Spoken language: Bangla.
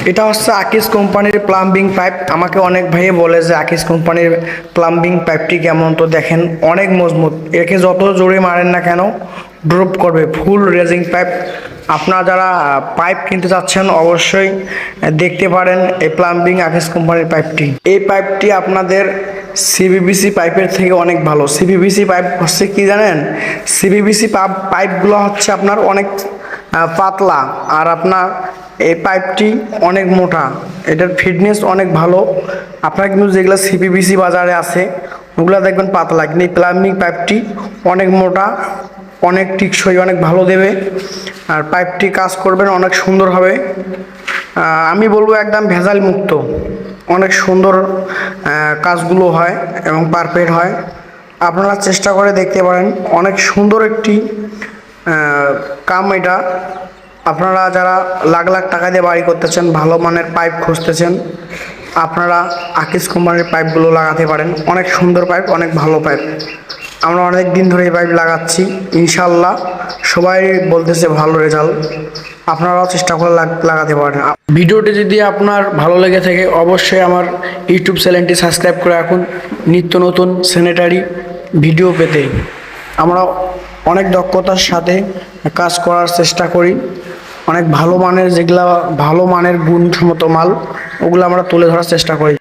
এটা হচ্ছে আকিস কোম্পানির প্লাম্বিং পাইপ। আমাকে অনেক ভাইয়ে বলে যে আকিস কোম্পানির প্লাম্বিং পাইপটি কেমন, তো দেখেন অনেক মজবুত, একে যত জোরে মারেন না কেন ড্রপ করবে, ফুল রেজিং পাইপ। আপনারা যারা পাইপ কিনতে চাচ্ছেন অবশ্যই দেখতে পারেন এই প্লাম্বিং আকিস কোম্পানির পাইপটি। এই পাইপটি আপনাদের সিভিবিসি পাইপের থেকে অনেক ভালো। সিভিবিসি পাইপ হচ্ছে কি জানেন, সিভিবিসি পাইপগুলো হচ্ছে আপনার অনেক পাতলা, আর আপনার এই পাইপটি অনেক মোটা, এটার ফিটনেস অনেক ভালো। আপনারা কিন্তু যেগুলো সিপিবিসি বাজারে আছে ওগুলো দেখবেন পাতলা, কিন্তু এই প্লাম্বিং পাইপটি অনেক মোটা, অনেক টিকসই, অনেক ভালো দেবে। আর পাইপটি কাজ করবেন অনেক সুন্দর হবে। আমি বলবো একদম ভেজাল মুক্ত, অনেক সুন্দর কাজগুলো হয় এবং পারফেক্ট হয়। আপনারা চেষ্টা করে দেখতে পারেন, অনেক সুন্দর একটি কাম এটা। আপনারা যারা লাখ লাখ টাকা দিয়ে বাড়ি করতেছেন, ভালো মানের পাইপ খুঁজতেছেন, আপনারা আকিস কোম্পানির পাইপগুলো লাগাতে পারেন। অনেক সুন্দর পাইপ, অনেক ভালো পাইপ। আমরা অনেক দিন ধরে এই পাইপ লাগাচ্ছি, ইনশাল্লাহ সবাই বলতেছে ভালো রেজাল্ট। আপনারাও চেষ্টা করে লাগাতে পারেন। ভিডিওটি যদি আপনার ভালো লেগে থাকে অবশ্যই আমার ইউটিউব চ্যানেলটি সাবস্ক্রাইব করে রাখুন নিত্য নতুন স্যানিটারি ভিডিও পেতে। আমরা অনেক দক্ষতার সাথে কাজ করার চেষ্টা করি, অনেক ভালো মানের, যেগুলা ভালো মানের গুণসম্মত মাল ওগুলো আমরা তুলে ধরার চেষ্টা করি।